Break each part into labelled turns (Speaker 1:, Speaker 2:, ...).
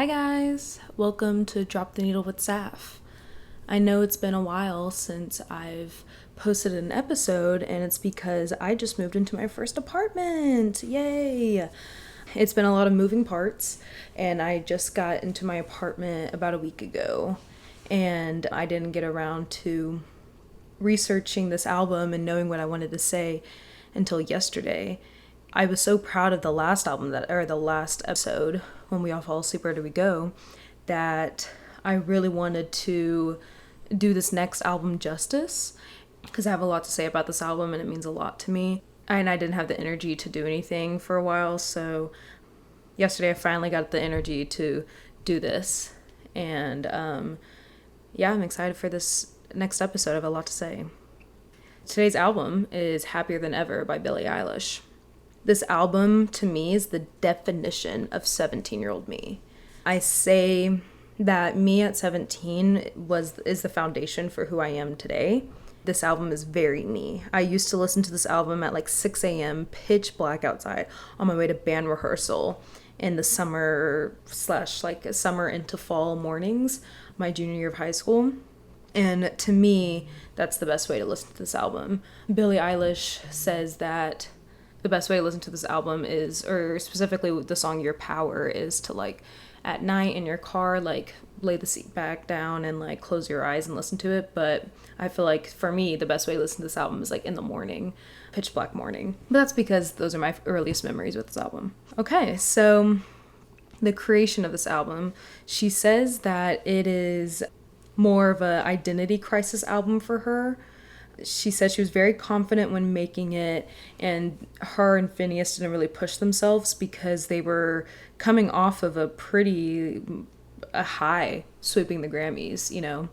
Speaker 1: Hi guys, welcome to Drop the Needle with Saph. I know it's been a while since I've posted an episode, and it's because I just moved into my first apartment. Yay! It's been a lot of moving parts, and I just got into my apartment about a week ago, and I didn't get around to researching this album and knowing what I wanted to say until yesterday. I was so proud of the last episode, When We All Fall Asleep, Where Do We Go, that I really wanted to do this next album justice, because I have a lot to say about this album and it means a lot to me. And I didn't have the energy to do anything for a while, so yesterday I finally got the energy to do this. And yeah, I'm excited for this next episode. I have a lot to say. Today's album is Happier Than Ever by Billie Eilish. This album, to me, is the definition of 17-year-old me. I say that me at 17 is the foundation for who I am today. This album is very me. I used to listen to this album at like 6 a.m., pitch black outside, on my way to band rehearsal in the summer into fall mornings, my junior year of high school. And to me, that's the best way to listen to this album. Billie Eilish says that the best way to listen to this album is, or specifically the song Your Power, is to like at night in your car, like lay the seat back down and like close your eyes and listen to it. But I feel like for me, the best way to listen to this album is like in the morning, pitch black morning. But that's because those are my earliest memories with this album. Okay, so the creation of this album, she says that it is more of an identity crisis album for her. She said she was very confident when making it, and her and Phineas didn't really push themselves because they were coming off of a high, sweeping the Grammys, you know.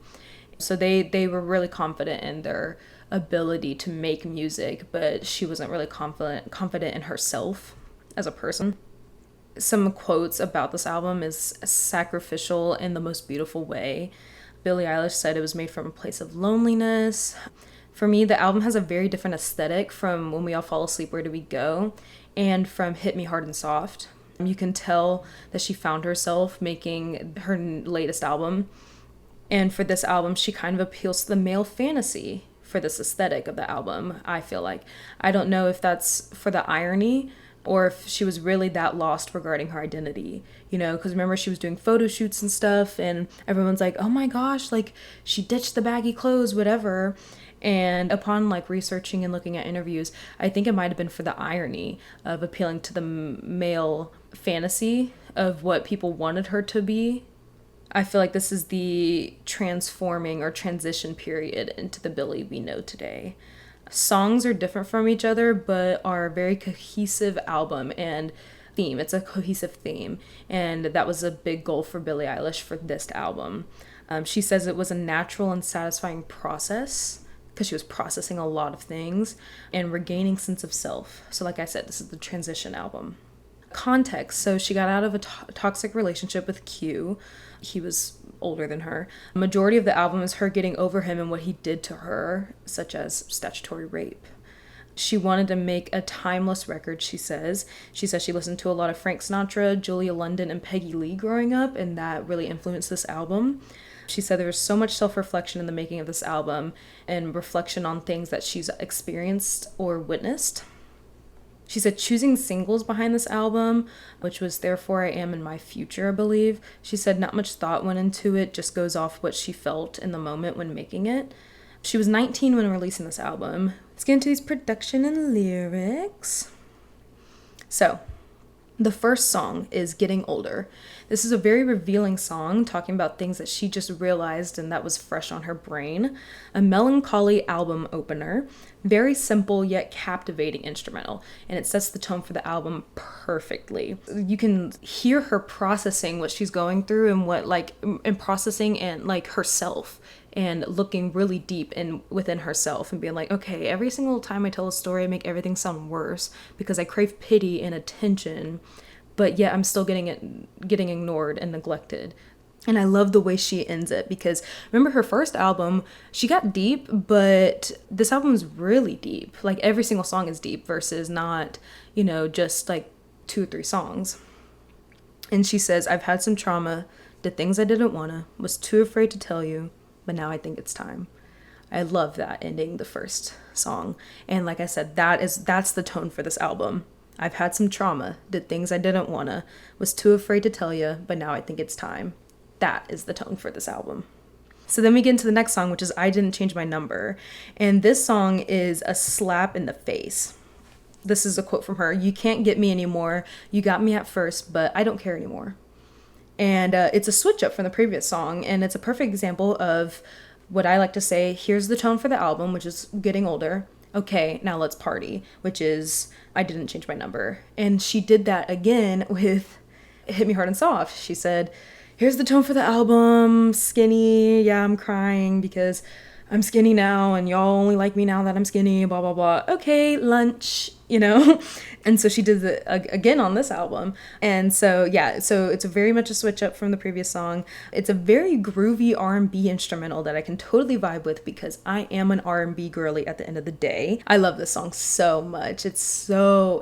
Speaker 1: So they were really confident in their ability to make music, but she wasn't really confident in herself as a person. Some quotes about this album is sacrificial in the most beautiful way. Billie Eilish said it was made from a place of loneliness. For me, the album has a very different aesthetic from When We All Fall Asleep, Where Do We Go, and from Hit Me Hard and Soft. You can tell that she found herself making her latest album. And for this album, she kind of appeals to the male fantasy for this aesthetic of the album, I feel like. I don't know if that's for the irony or if she was really that lost regarding her identity, you know, because remember she was doing photo shoots and stuff, and everyone's like, oh my gosh, like she ditched the baggy clothes, whatever. And upon like researching and looking at interviews, I think it might have been for the irony of appealing to the male fantasy of what people wanted her to be. I feel like this is the transforming or transition period into the Billie we know today. Songs are different from each other, but are a very cohesive album and theme. It's a cohesive theme, and that was a big goal for Billie Eilish for this album. She says it was a natural and satisfying process because she was processing a lot of things and regaining sense of self. So like I said, this is the transition album. Context. So she got out of a toxic relationship with Q. He was older than her. A majority of the album is her getting over him and what he did to her, such as statutory rape. She wanted to make a timeless record, she says. She says she listened to a lot of Frank Sinatra, Julia London, and Peggy Lee growing up, and that really influenced this album. She said there was so much self-reflection in the making of this album and reflection on things that she's experienced or witnessed. She said choosing singles behind this album, which was Therefore I Am in My Future, I believe. She said not much thought went into it, just goes off what she felt in the moment when making it. She was 19 when releasing this album. Let's get into these production and lyrics. So, the first song is Getting Older. This is a very revealing song talking about things that she just realized and that was fresh on her brain. A melancholy album opener. Very simple yet captivating instrumental, and it sets the tone for the album perfectly. You can hear her processing what she's going through and processing and like herself and looking really deep within herself and being like, okay, every single time I tell a story, I make everything sound worse because I crave pity and attention, but yet I'm still getting ignored and neglected. And I love the way she ends it because remember her first album, she got deep, but this album is really deep. Like every single song is deep versus not, just like 2 or 3 songs. And she says, I've had some trauma, did things I didn't wanna, was too afraid to tell you, but now I think it's time. I love that ending the first song. And like I said, that's the tone for this album. I've had some trauma, did things I didn't wanna, was too afraid to tell you, but now I think it's time. That is the tone for this album. So then we get into the next song, which is I Didn't Change My Number. And this song is a slap in the face. This is a quote from her. You can't get me anymore. You got me at first, but I don't care anymore. And it's a switch up from the previous song. And it's a perfect example of what I like to say, here's the tone for the album, which is getting older. Okay, now let's party, which is I Didn't Change My Number. And she did that again with Hit Me Hard and Soft. She said, here's the tone for the album, skinny, yeah, I'm crying because I'm skinny now and y'all only like me now that I'm skinny, blah, blah, blah. Okay, lunch, you know? And so she did it again on this album. And so, yeah, so it's very much a switch up from the previous song. It's a very groovy R&B instrumental that I can totally vibe with because I am an R&B girly at the end of the day. I love this song so much. It's so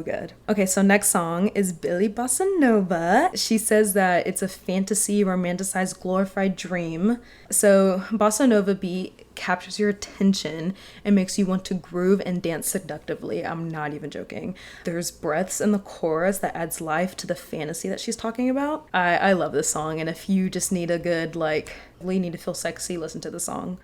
Speaker 1: good. Okay, so next song is Billie Bossa Nova. She says that it's a fantasy, romanticized, glorified dream. So Bossa Nova beat captures your attention and makes you want to groove and dance seductively. I'm not even joking. There's breaths in the chorus that adds life to the fantasy that she's talking about. I love this song, and if you just need a good, like, really need to feel sexy, listen to the song.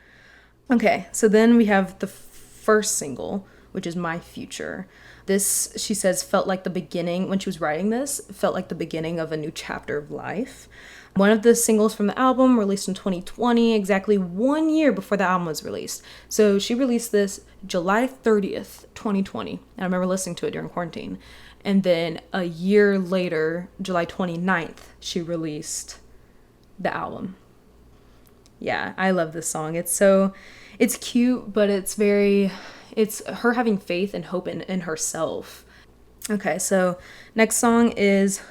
Speaker 1: Okay, so then we have the first single, which is My Future. This, she says, felt like the beginning, when she was writing this, felt like the beginning of a new chapter of life. One of the singles from the album released in 2020, exactly 1 year before the album was released. So she released this July 30th, 2020. And I remember listening to it during quarantine. And then a year later, July 29th, she released the album. Yeah, I love this song. It's cute, but it's her having faith and hope in herself. Okay, so next song is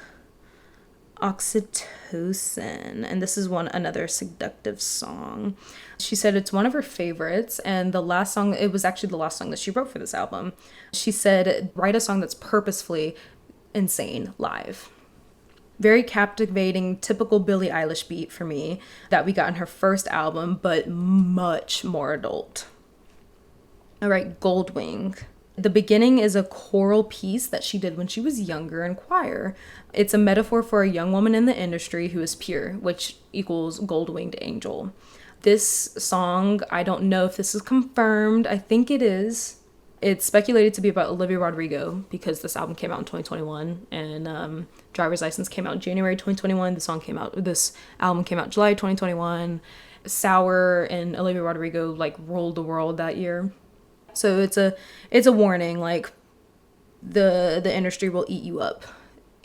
Speaker 1: Oxytocin, and this is another seductive song. She said it's one of her favorites, and it was actually the last song that she wrote for this album. She said, write a song that's purposefully insane live. Very captivating, typical Billie Eilish beat for me that we got in her first album, but much more adult. All right, Goldwing. The beginning is a choral piece that she did when she was younger in choir. It's a metaphor for a young woman in the industry who is pure, which equals gold-winged angel. This song, I don't know if this is confirmed. I think it is. It's speculated to be about Olivia Rodrigo because this album came out in 2021 and Driver's License came out in January 2021. This album came out July 2021. Sour and Olivia Rodrigo like ruled the world that year. So it's a warning, like the industry will eat you up,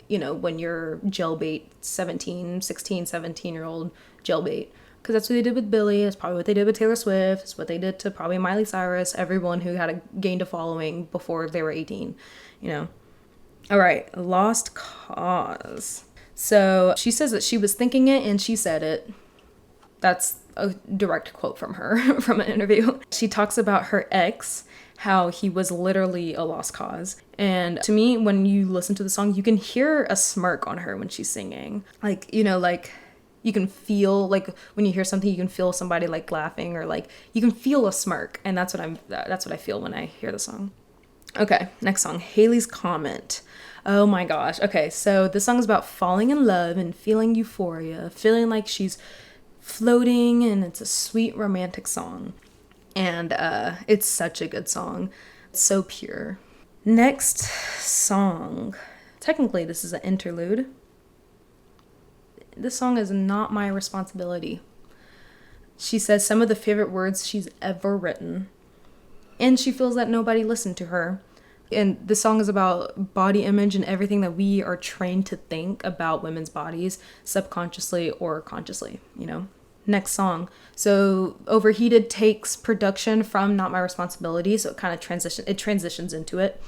Speaker 1: you know, when you're jailbait 16, 17-year-old jailbait. Because that's what they did with Billie. It's probably what they did with Taylor Swift. It's what they did to probably Miley Cyrus, everyone who had gained a following before they were 18, you know. All right, Lost Cause. So she says that she was thinking it and she said it. That's a direct quote from her from an interview. She talks about her ex, how he was literally a lost cause. And to me, when you listen to the song, you can hear a smirk on her when she's singing. Like, you know, like you can feel, like when you hear something, you can feel somebody like laughing or like you can feel a smirk. And that's what I feel when I hear the song. Okay, next song, Haley's Comment. Oh my gosh. Okay, so this song is about falling in love and feeling euphoria, feeling like she's floating, and it's a sweet romantic song. And it's such a good song. It's so pure. Next song. Technically, this is an interlude. This song is Not My Responsibility. She says some of the favorite words she's ever written. And she feels that nobody listened to her. And this song is about body image and everything that we are trained to think about women's bodies, subconsciously or consciously, you know? Next song. So Overheated takes production from Not My Responsibility, so it kind of transitions into it.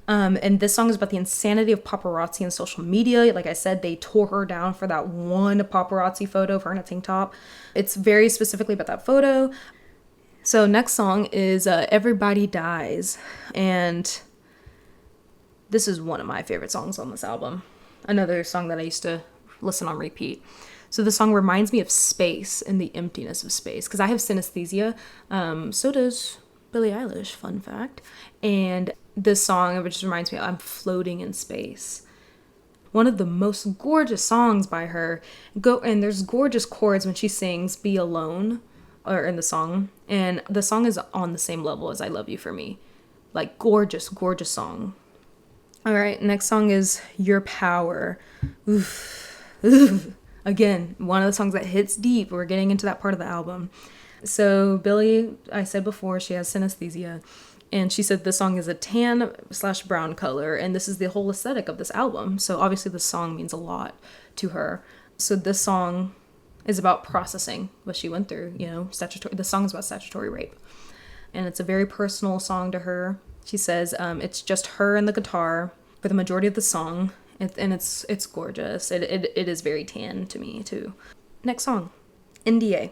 Speaker 1: And this song is about the insanity of paparazzi and social media. Like I said, they tore her down for that one paparazzi photo of her in a tank top. It's very specifically about that photo. So next song is Everybody Dies. And this is one of my favorite songs on this album. another song that I used to listen on repeat. So the song reminds me of space and the emptiness of space, because I have synesthesia. So does Billie Eilish, fun fact. And this song, it just reminds me, I'm floating in space. One of the most gorgeous songs by her. And there's gorgeous chords when she sings Be Alone, or in the song. And the song is on the same level as I Love You For Me. Like, gorgeous, gorgeous song. All right, next song is Your Power. Oof. Oof. Again, one of the songs that hits deep. We're getting into that part of the album. So Billie, I said before, she has synesthesia. And she said this song is a tan/brown color, and this is the whole aesthetic of this album. So obviously this song means a lot to her. So this song is about processing what she went through, the song is about statutory rape. And it's a very personal song to her. She says it's just her and the guitar for the majority of the song, and it's gorgeous. It is very tan to me too. Next song, NDA.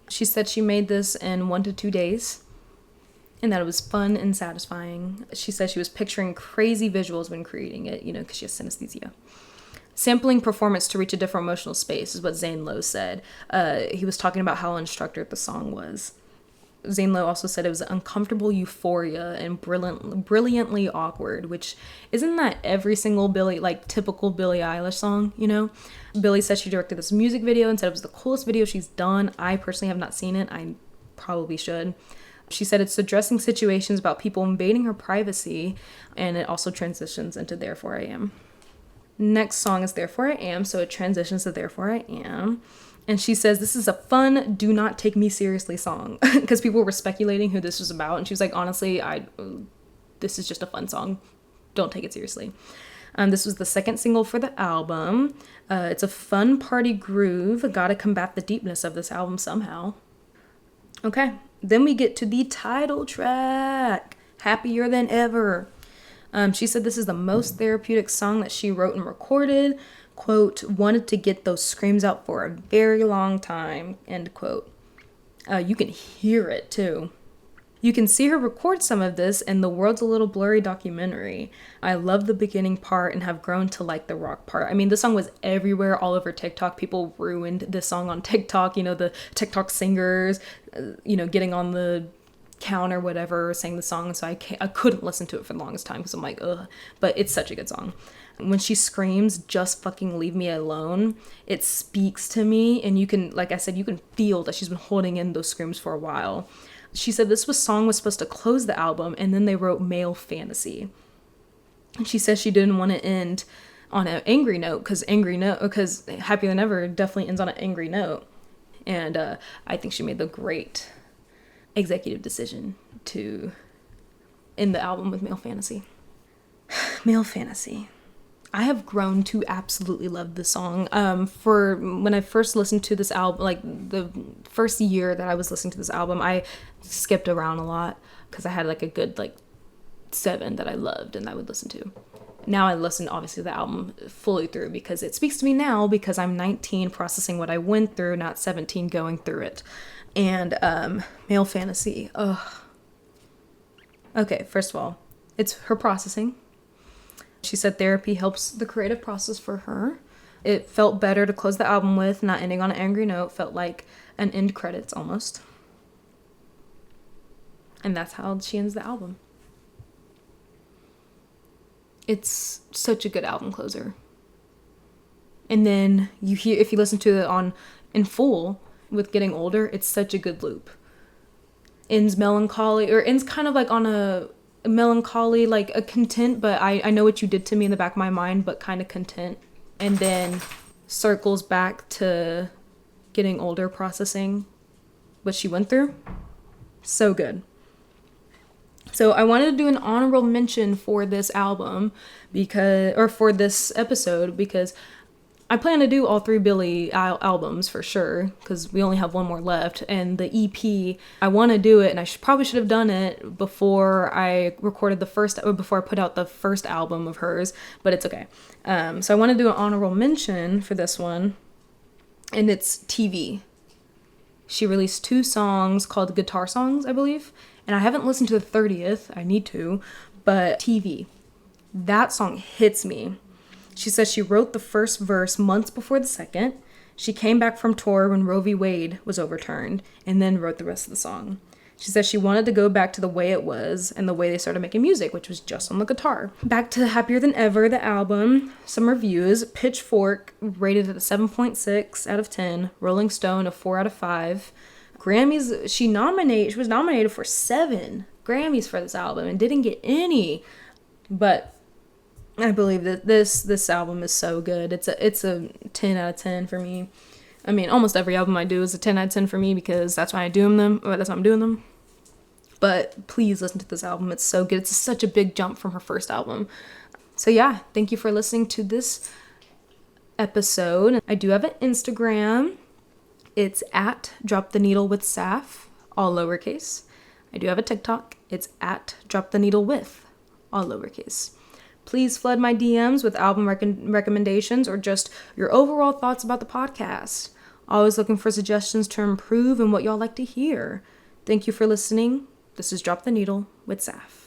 Speaker 1: She said she made this in 1 to 2 days, and that it was fun and satisfying. She said she was picturing crazy visuals when creating it, because she has synesthesia. Sampling performance to reach a different emotional space is what Zane Lowe said. He was talking about how unstructured the song was. Zane Lowe also said it was uncomfortable euphoria and brilliantly awkward, which isn't that every single typical Billie Eilish song, Billie said she directed this music video and said it was the coolest video she's done. I personally have not seen it. I probably should. She said it's addressing situations about people invading her privacy, and it also transitions into Therefore I Am. Next song is Therefore I Am, so it transitions to Therefore I Am. And she says, this is a fun, do not take me seriously song. Because people were speculating who this was about. And she was like, honestly, this is just a fun song. Don't take it seriously. This was the second single for the album. It's a fun party groove. Gotta combat the deepness of this album somehow. Okay, then we get to the title track, Happier Than Ever. She said this is the most therapeutic song that she wrote and recorded. Quote, wanted to get those screams out for a very long time, end quote. You can hear it too. You can see her record some of this in The World's a Little Blurry documentary. I love the beginning part and have grown to like the rock part. I mean, this song was everywhere, all over TikTok. People ruined this song on TikTok, the TikTok singers, getting on the counter, whatever, sang the song. So I couldn't listen to it for the longest time because I'm like, ugh. But it's such a good song. When she screams, just fucking leave me alone, it speaks to me. And you can, like I said, you can feel that she's been holding in those screams for a while. She said this song was supposed to close the album, and then they wrote Male Fantasy. And she says she didn't want to end on an angry note, because Happier Than Ever definitely ends on an angry note. And I think she made the great executive decision to end the album with Male Fantasy. Male Fantasy. I have grown to absolutely love this song. For when I first listened to this album, like the first year that I was listening to this album, I skipped around a lot because I had like a good 7 that I loved and I would listen to. Now I listen obviously to the album fully through because it speaks to me now because I'm 19 processing what I went through, not 17 going through it. And Male Fantasy. Ugh. Okay, first of all, it's her processing. She said therapy helps the creative process for her. It felt better to close the album with, not ending on an angry note. Felt like an end credits almost. And that's how she ends the album. It's such a good album closer. And then if you listen to it in full with Getting Older, it's such a good loop. Ends melancholy, or ends kind of like on a melancholy, like a content, but I know what you did to me in the back of my mind, but kind of content. And then circles back to Getting Older, processing what she went through. So good. So I wanted to do an honorable mention for this album for this episode because I plan to do all 3 Billie albums for sure because we only have one more left. And the EP, I want to do it, and I probably should have done it before I recorded before I put out the first album of hers, but it's okay. So I want to do an honorable mention for this one, and it's TV. She released 2 songs called Guitar Songs, I believe, and I haven't listened to the 30th. I need to, but TV. That song hits me. She says she wrote the first verse months before the second. She came back from tour when Roe v. Wade was overturned and then wrote the rest of the song. She says she wanted to go back to the way it was and the way they started making music, which was just on the guitar. Back to Happier Than Ever, the album. Some reviews. Pitchfork rated it a 7.6 out of 10. Rolling Stone a 4 out of 5. Grammys, she was nominated for 7 Grammys for this album and didn't get any. But I believe that this album is so good. It's a 10 out of 10 for me. I mean, almost every album I do is a 10 out of 10 for me because that's why I'm doing them. But please listen to this album. It's so good. It's such a big jump from her first album. So yeah, thank you for listening to this episode. I do have an Instagram. It's at Drop the Needle with Saph, all lowercase. I do have a TikTok. It's at Drop the Needle with, all lowercase. Please flood my DMs with album recommendations or just your overall thoughts about the podcast. Always looking for suggestions to improve and what y'all like to hear. Thank you for listening. This is Drop the Needle with Saph.